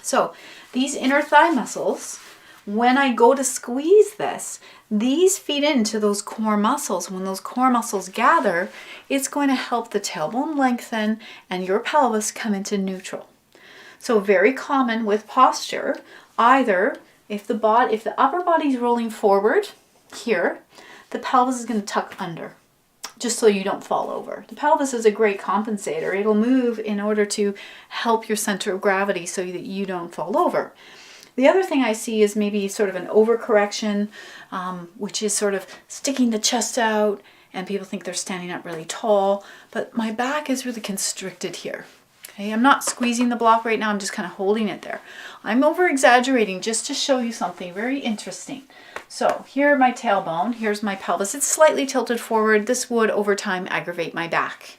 So these inner thigh muscles, when I go to squeeze this, these feed into those core muscles. When those core muscles gather, it's going to help the tailbone lengthen and your pelvis come into neutral. So very common with posture, either if the upper body is rolling forward, here, the pelvis is going to tuck under, just so you don't fall over. The pelvis is a great compensator. It'll move in order to help your center of gravity so that you don't fall over. The other thing I see is maybe sort of an overcorrection, which is sort of sticking the chest out, and people think they're standing up really tall, but my back is really constricted here. Okay, I'm not squeezing the block right now, I'm just kind of holding it there. I'm over-exaggerating just to show you something very interesting. So here my tailbone, here's my pelvis. It's slightly tilted forward. This would over time aggravate my back.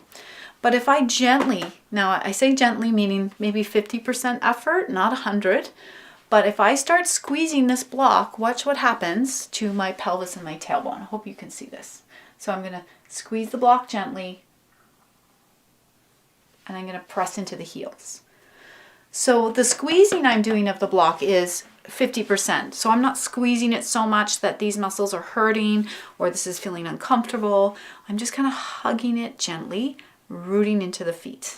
But if I gently, now I say gently meaning maybe 50% effort, not 100, but if I start squeezing this block, watch what happens to my pelvis and my tailbone. I hope you can see this. So I'm going to squeeze the block gently, and I'm going to press into the heels. So the squeezing I'm doing of the block is 50%. So I'm not squeezing it so much that these muscles are hurting or this is feeling uncomfortable. I'm just kind of hugging it gently, rooting into the feet.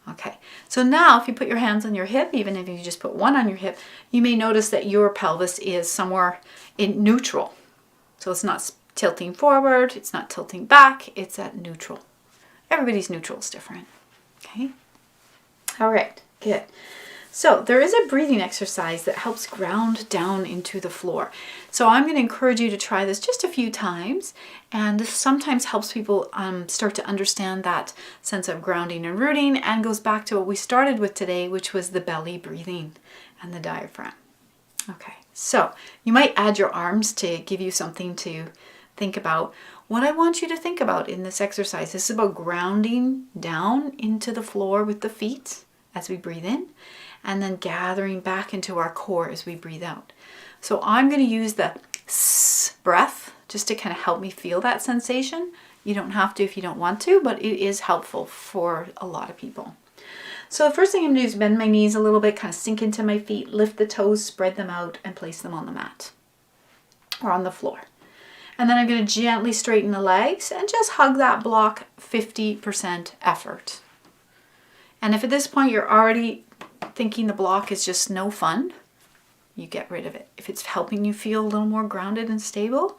Okay, so now if you put your hands on your hip, even if you just put one on your hip, you may notice that your pelvis is somewhere in neutral. So it's not tilting forward, it's not tilting back, it's at neutral. Everybody's neutral is different. Okay, all right, good. So there is a breathing exercise that helps ground down into the floor. So I'm going to encourage you to try this just a few times, and this sometimes helps people start to understand that sense of grounding and rooting, and goes back to what we started with today, which was the belly breathing and the diaphragm. Okay, so you might add your arms to give you something to think about. What I want you to think about in this exercise, this is about grounding down into the floor with the feet as we breathe in, and then gathering back into our core as we breathe out. So I'm going to use the S breath just to kind of help me feel that sensation. You don't have to if you don't want to, but it is helpful for a lot of people. So the first thing I'm going to do is bend my knees a little bit, kind of sink into my feet, lift the toes, spread them out, and place them on the mat or on the floor. And then I'm going to gently straighten the legs and just hug that block 50% effort. And if at this point you're already thinking the block is just no fun, you get rid of it. If it's helping you feel a little more grounded and stable,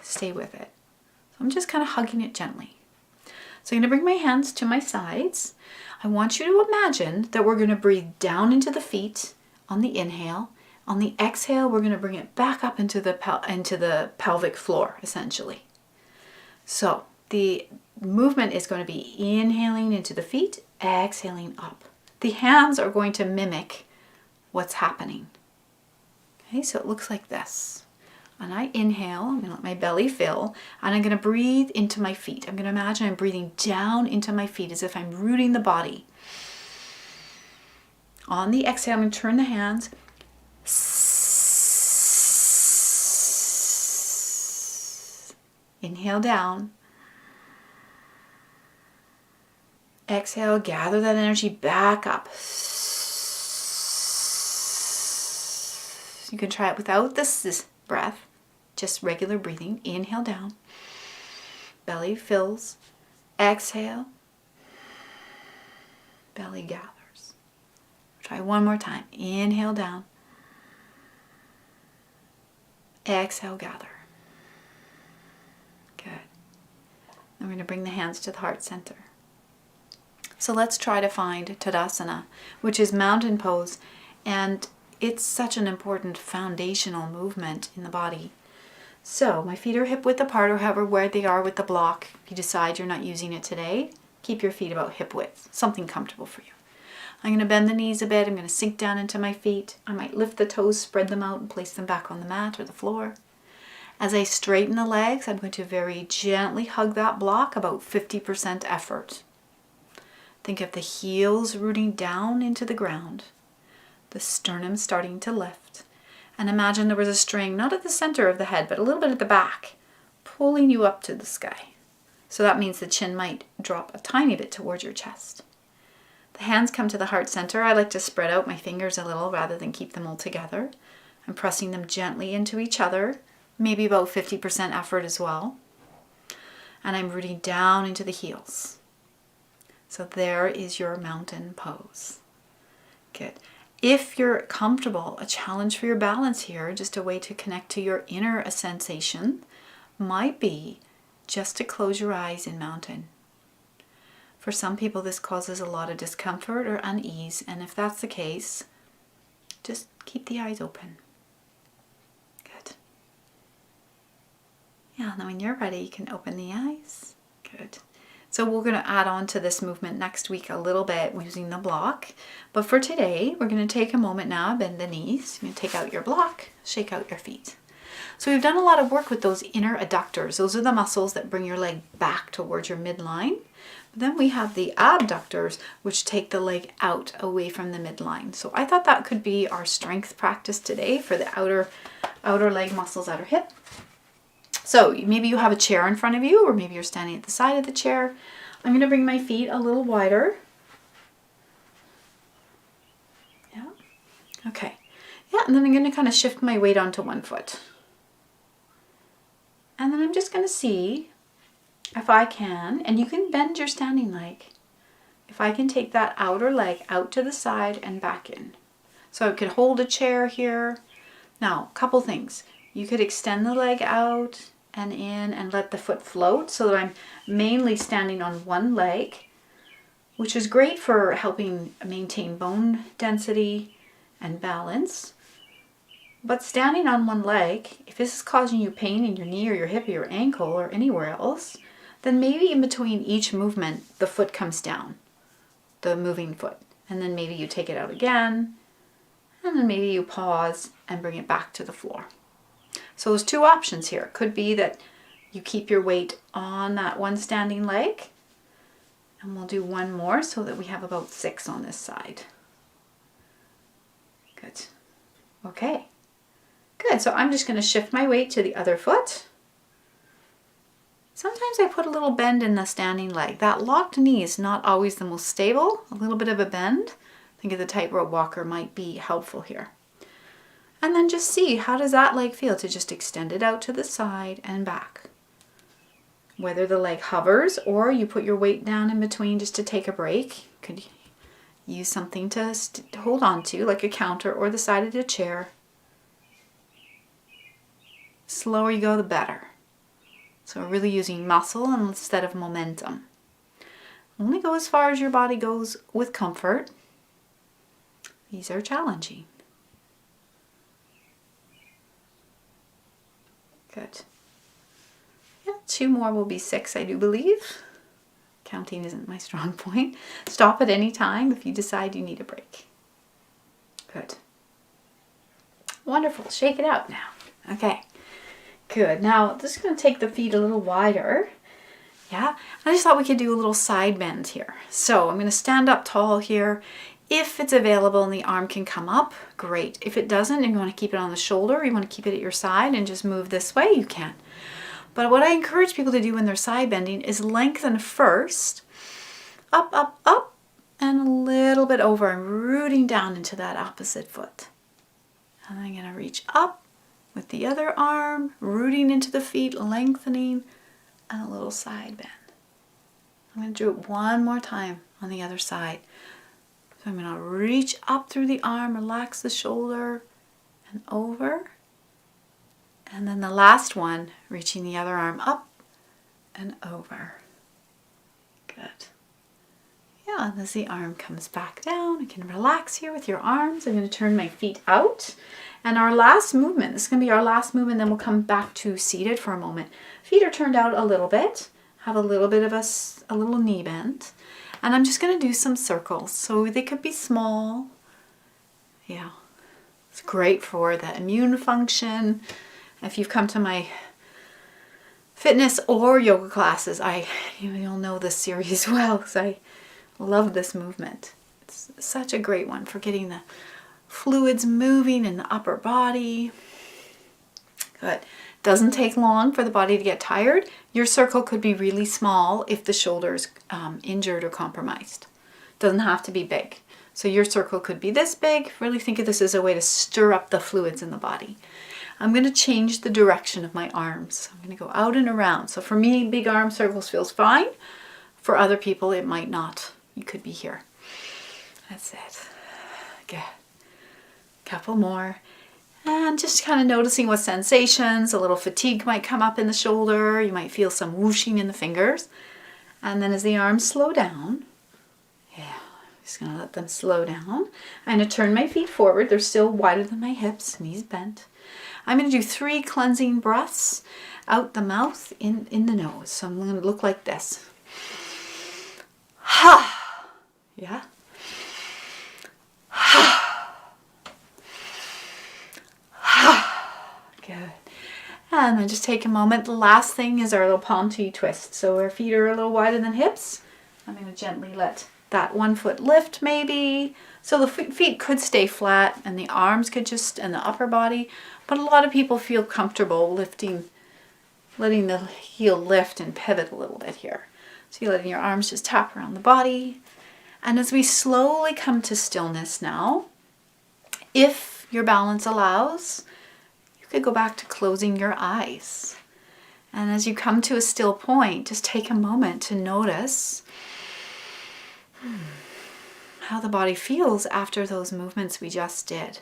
stay with it. So I'm just kind of hugging it gently. So I'm going to bring my hands to my sides. I want you to imagine that we're going to breathe down into the feet on the inhale. On the exhale, we're going to bring it back up into the pelvic floor, essentially. So the movement is going to be inhaling into the feet, exhaling up. The hands are going to mimic what's happening. Okay, so it looks like this. And I inhale, I'm gonna let my belly fill, and I'm gonna breathe into my feet. I'm gonna imagine I'm breathing down into my feet as if I'm rooting the body. On the exhale, I'm gonna turn the hands. Inhale down. Exhale, gather that energy back up. You can try it without this breath, just regular breathing. Inhale down. Belly fills. Exhale. Belly gathers. Try one more time. Inhale down. Exhale, gather. Good. I'm going to bring the hands to the heart center. So let's try to find Tadasana, which is mountain pose, and it's such an important foundational movement in the body. So my feet are hip width apart, or however where they are with the block. If you decide you're not using it today, keep your feet about hip width, something comfortable for you. I'm going to bend the knees a bit. I'm going to sink down into my feet. I might lift the toes, spread them out, and place them back on the mat or the floor. As I straighten the legs, I'm going to very gently hug that block, about 50% effort. Think of the heels rooting down into the ground, the sternum starting to lift. And imagine there was a string, not at the center of the head, but a little bit at the back, pulling you up to the sky. So that means the chin might drop a tiny bit towards your chest. The hands come to the heart center. I like to spread out my fingers a little rather than keep them all together. I'm pressing them gently into each other, maybe about 50% effort as well. And I'm rooting down into the heels. So there is your mountain pose. Good. If you're comfortable, a challenge for your balance here, just a way to connect to your inner sensation, might be just to close your eyes in mountain. For some people, this causes a lot of discomfort or unease, and if that's the case, just keep the eyes open. Good. Yeah, and then when you're ready, you can open the eyes. Good. So we're going to add on to this movement next week a little bit using the block. But for today, we're going to take a moment now, bend the knees. You're going to take out your block, shake out your feet. So we've done a lot of work with those inner adductors. Those are the muscles that bring your leg back towards your midline. But then we have the abductors, which take the leg out away from the midline. So I thought that could be our strength practice today for the outer leg muscles, outer hip. So maybe you have a chair in front of you, or maybe you're standing at the side of the chair. I'm going to bring my feet a little wider. Yeah. Okay. Yeah, and then I'm going to kind of shift my weight onto one foot. And then I'm just going to see if I can, and you can bend your standing leg, if I can take that outer leg out to the side and back in. So I could hold a chair here. Now, a couple things. You could extend the leg out and in and let the foot float so that I'm mainly standing on one leg, which is great for helping maintain bone density and balance. But standing on one leg, if this is causing you pain in your knee or your hip or your ankle or anywhere else, then maybe in between each movement, the foot comes down, the moving foot. And then maybe you take it out again, and then maybe you pause and bring it back to the floor. So there's two options here. It could be that you keep your weight on that one standing leg, and we'll do one more so that we have about 6 on this side. Good. Okay. Good. So I'm just going to shift my weight to the other foot. Sometimes I put a little bend in the standing leg. That locked knee is not always the most stable. A little bit of a bend. Think of the tightrope walker might be helpful here. And then just see, how does that leg feel to just extend it out to the side and back? Whether the leg hovers or you put your weight down in between just to take a break. You could use something to hold on to, like a counter or the side of the chair. Slower you go, the better. So we're really using muscle instead of momentum. Only go as far as your body goes with comfort. These are challenging. Good. Yeah, 2 more will be 6, I do believe. Counting isn't my strong point. Stop at any time if you decide you need a break. Good. Wonderful. Shake it out now. Okay. Good. Now, just going to take the feet a little wider. Yeah. I just thought we could do a little side bend here. So I'm going to stand up tall here. If it's available and the arm can come up, great. If it doesn't and you want to keep it on the shoulder, you want to keep it at your side and just move this way, you can. But what I encourage people to do when they're side bending is lengthen first, up, up, up, and a little bit over and rooting down into that opposite foot. And I'm going to reach up with the other arm, rooting into the feet, lengthening, and a little side bend. I'm going to do it one more time on the other side. So I'm going to reach up through the arm, relax the shoulder, and over. And then the last one, reaching the other arm up and over. Good. Yeah, and as the arm comes back down, you can relax here with your arms. I'm going to turn my feet out. And our last movement, this is going to be our last movement, then we'll come back to seated for a moment. Feet are turned out a little bit, have a little bit of a little knee bend. And I'm just going to do some circles. So they could be small. Yeah, it's great for the immune function. If you've come to my fitness or yoga classes, you'll know this series well because I love this movement. It's such a great one for getting the fluids moving in the upper body. Good. Doesn't take long for the body to get tired. Your circle could be really small if the shoulder is injured or compromised. Doesn't have to be big. So your circle could be this big. Really think of this as a way to stir up the fluids in the body. I'm going to change the direction of my arms. I'm going to go out and around. So for me, big arm circles feels fine. For other people, it might not. You could be here. That's it. Good. Couple more. And just kind of noticing what sensations. A little fatigue might come up in the shoulder. You might feel some whooshing in the fingers. And then as the arms slow down, just going to let them slow down. I'm going to turn my feet forward. They're still wider than my hips, knees bent. I'm going to do 3 cleansing breaths out the mouth, in the nose. So I'm going to look like this. Ha! Yeah. Ha! Ha! Good. And then just take a moment. The last thing is our little palm tree twist. So our feet are a little wider than hips. I'm going to gently let that one foot lift maybe. So the feet could stay flat and the arms could just, and the upper body. But a lot of people feel comfortable letting the heel lift and pivot a little bit here. So you're letting your arms just tap around the body. And as we slowly come to stillness now, if your balance allows, you could go back to closing your eyes. And as you come to a still point, just take a moment to notice how the body feels after those movements we just did.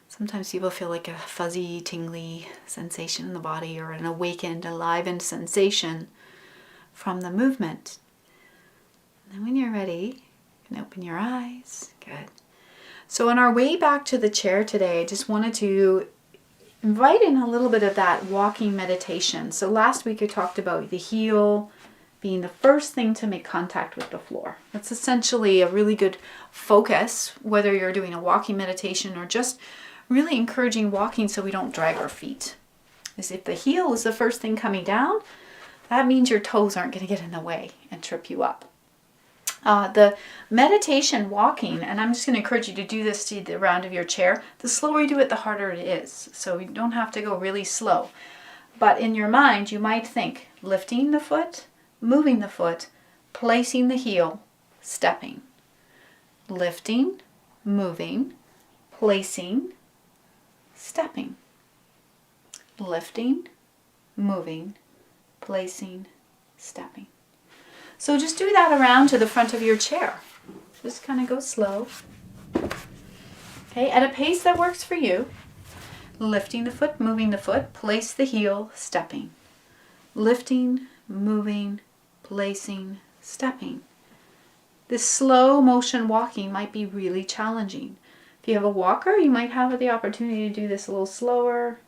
Sometimes people feel like a fuzzy, tingly sensation in the body or an awakened, enlivened sensation from the movement. And then when you're ready, you can open your eyes. Good. So on our way back to the chair today, I just wanted to invite in a little bit of that walking meditation. So last week I talked about the heel being the first thing to make contact with the floor. That's essentially a really good focus, whether you're doing a walking meditation or just really encouraging walking so we don't drag our feet. As if the heel is the first thing coming down, that means your toes aren't going to get in the way and trip you up. The meditation walking, and I'm just going to encourage you to do this to the round of your chair. The slower you do it, the harder it is. So you don't have to go really slow. But in your mind, you might think lifting the foot, moving the foot, placing the heel, stepping. Lifting, moving, placing, stepping. Lifting, moving, placing, stepping. So just do that around to the front of your chair. Just kind of go slow. Okay, at a pace that works for you. Lifting the foot, moving the foot, place the heel, stepping. Lifting, moving, placing, stepping. This slow motion walking might be really challenging. If you have a walker, you might have the opportunity to do this a little slower.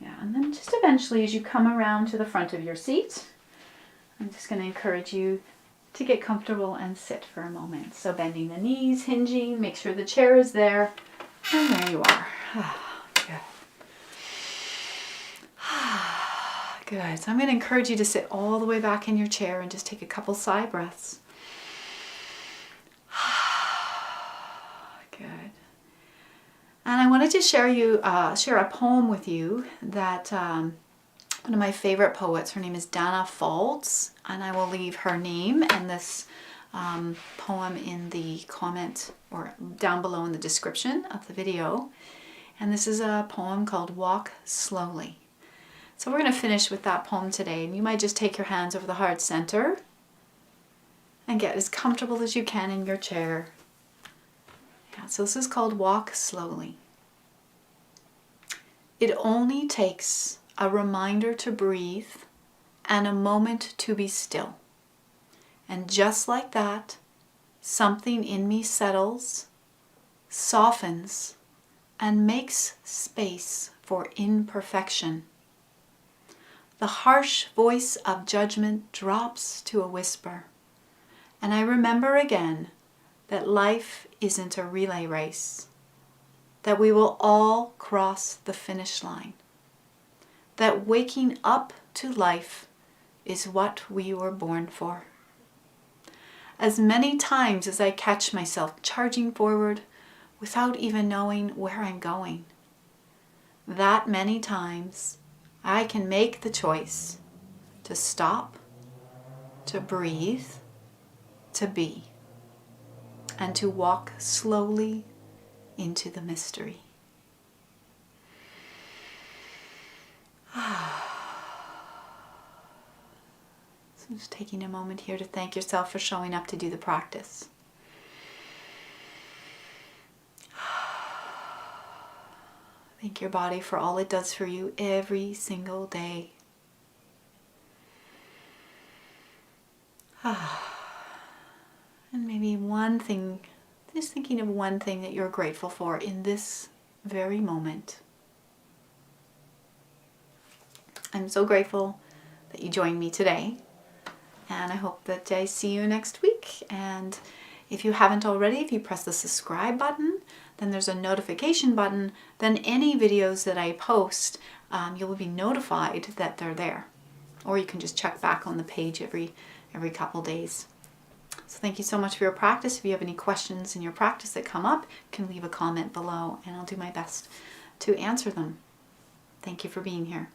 Yeah, and then just eventually as you come around to the front of your seat, I'm just going to encourage you to get comfortable and sit for a moment. So bending the knees, hinging, make sure the chair is there, and there you are. Good. Good. So I'm going to encourage you to sit all the way back in your chair and just take a couple sigh breaths. Good. And I wanted to share a poem with you that one of my favorite poets, her name is Dana Faulds, and I will leave her name and this poem in the comment or down below in the description of the video. And this is a poem called Walk Slowly. So we're going to finish with that poem today, and you might just take your hands over the heart center and get as comfortable as you can in your chair. Yeah, so this is called Walk Slowly. It only takes a reminder to breathe and a moment to be still. And just like that, something in me settles, softens, and makes space for imperfection. The harsh voice of judgment drops to a whisper, and I remember again that life isn't a relay race, that we will all cross the finish line, that waking up to life is what we were born for. As many times as I catch myself charging forward without even knowing where I'm going, that many times I can make the choice to stop, to breathe, to be, and to walk slowly into the mystery. So just taking a moment here to thank yourself for showing up to do the practice. Thank your body for all it does for you every single day. And maybe one thing, just thinking of one thing that you're grateful for in this very moment. I'm so grateful that you joined me today, and I hope that I see you next week. And if you haven't already, if you press the subscribe button, then there's a notification button, then any videos that I post, you will be notified that they're there. Or you can just check back on the page every couple days. So thank you so much for your practice. If you have any questions in your practice that come up, you can leave a comment below and I'll do my best to answer them. Thank you for being here.